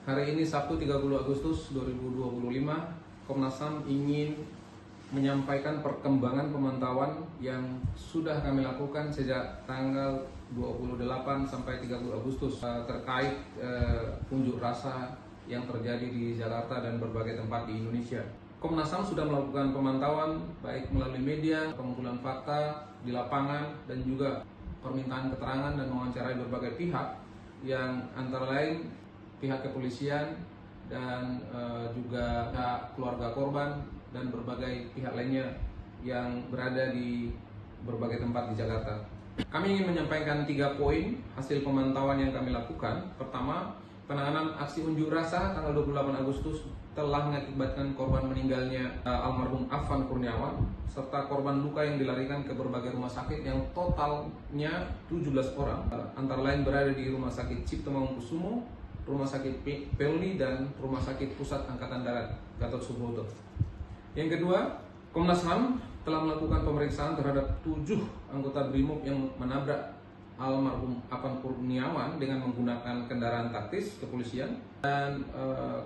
Hari ini Sabtu 30 Agustus 2025, Komnas HAM ingin menyampaikan perkembangan pemantauan yang sudah kami lakukan sejak tanggal 28 sampai 30 Agustus terkait unjuk rasa yang terjadi di Jakarta dan berbagai tempat di Indonesia. Komnas HAM sudah melakukan pemantauan baik melalui media, pengumpulan fakta di lapangan, dan juga permintaan keterangan dan mewawancarai berbagai pihak yang antara lain pihak kepolisian dan juga pihak keluarga korban dan berbagai pihak lainnya yang berada di berbagai tempat di Jakarta. Kami ingin menyampaikan 3 poin hasil pemantauan yang kami lakukan. Pertama, penanganan aksi unjuk rasa tanggal 28 Agustus telah mengakibatkan korban meninggalnya almarhum Afan Kurniawan serta korban luka yang dilarikan ke berbagai rumah sakit yang totalnya 17 orang, antara lain berada di Rumah Sakit Cipto Mangunkusumo, Rumah Sakit Pelni, dan Rumah Sakit Pusat Angkatan Darat Gatot Subroto. Yang kedua, Komnas HAM telah melakukan pemeriksaan terhadap 7 anggota BRIMOB yang menabrak almarhum Afan Kurniawan dengan menggunakan kendaraan taktis kepolisian, dan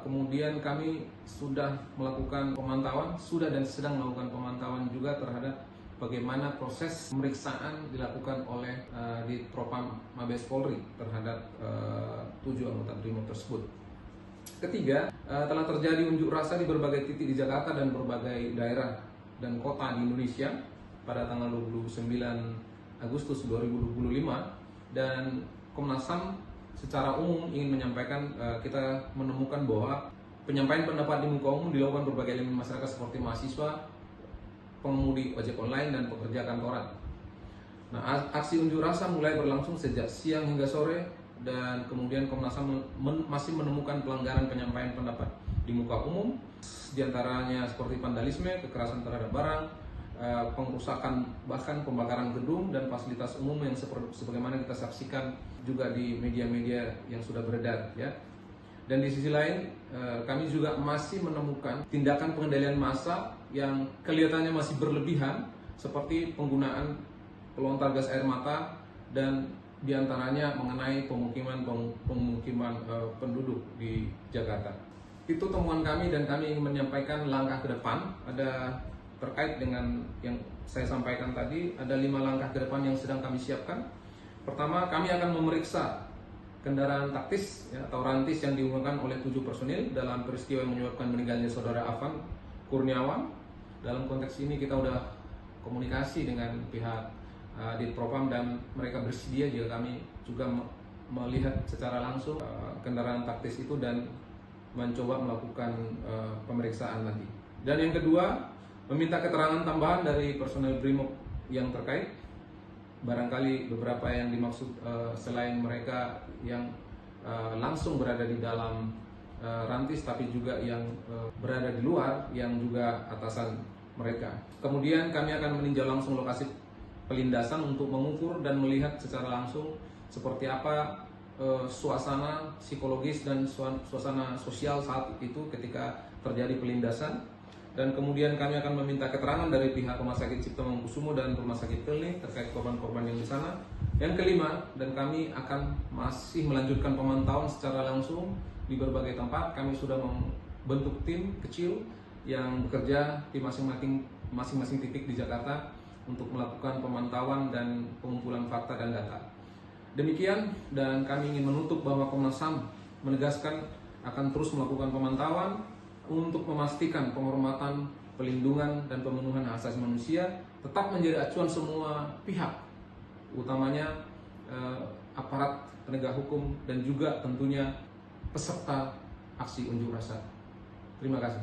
kemudian kami sudah melakukan pemantauan, sudah dan sedang melakukan pemantauan juga terhadap bagaimana proses pemeriksaan dilakukan oleh di Propam Mabes Polri terhadap 7 anggota BRIMOB tersebut. Ketiga, telah terjadi unjuk rasa di berbagai titik di Jakarta dan berbagai daerah dan kota di Indonesia pada tanggal 29 Agustus 2025, dan Komnas HAM secara umum ingin menyampaikan kita menemukan bahwa penyampaian pendapat di muka umum dilakukan berbagai elemen masyarakat seperti mahasiswa, pengemudi ojek online, dan pekerja kantoran. Nah, aksi unjuk rasa mulai berlangsung sejak siang hingga sore, dan kemudian Komnas HAM masih menemukan pelanggaran penyampaian pendapat di muka umum, diantaranya seperti vandalisme, kekerasan terhadap barang, pengrusakan, bahkan pembakaran gedung dan fasilitas umum yang sebagaimana kita saksikan juga di media-media yang sudah beredar, ya. Dan di sisi lain, kami juga masih menemukan tindakan pengendalian massa yang kelihatannya masih berlebihan, seperti penggunaan pelontar gas air mata dan diantaranya mengenai pemukiman penduduk di Jakarta. Itu temuan kami, dan kami ingin menyampaikan langkah ke depan. Ada terkait dengan yang saya sampaikan tadi, ada 5 langkah ke depan yang sedang kami siapkan. Pertama, kami akan memeriksa kendaraan taktis atau rantis yang digunakan oleh 7 personil dalam peristiwa yang menyebabkan meninggalnya saudara Afan Kurniawan. Dalam konteks ini kita sudah komunikasi dengan pihak di Propam, dan mereka bersedia jika kami juga melihat secara langsung kendaraan taktis itu dan mencoba melakukan pemeriksaan nanti. Dan yang kedua, meminta keterangan tambahan dari personel BRIMOB yang terkait. Barangkali beberapa yang dimaksud selain mereka yang langsung berada di dalam rantis, tapi juga yang berada di luar yang juga atasan mereka. Kemudian kami akan meninjau langsung lokasi pelindasan untuk mengukur dan melihat secara langsung seperti apa suasana psikologis dan suasana sosial saat itu ketika terjadi pelindasan. Dan kemudian kami akan meminta keterangan dari pihak Rumah Sakit Cipto Mangunkusumo dan Rumah Sakit Pelni terkait korban-korban yang di sana. Yang kelima, dan kami akan masih melanjutkan pemantauan secara langsung di berbagai tempat. Kami sudah membentuk tim kecil yang bekerja di masing-masing titik di Jakarta untuk melakukan pemantauan dan pengumpulan fakta dan data. Demikian, dan kami ingin menutup bahwa Komnas HAM menegaskan akan terus melakukan pemantauan untuk memastikan penghormatan, pelindungan, dan pemenuhan hak asasi manusia tetap menjadi acuan semua pihak, utamanya aparat penegak hukum dan juga tentunya peserta aksi unjuk rasa. Terima kasih.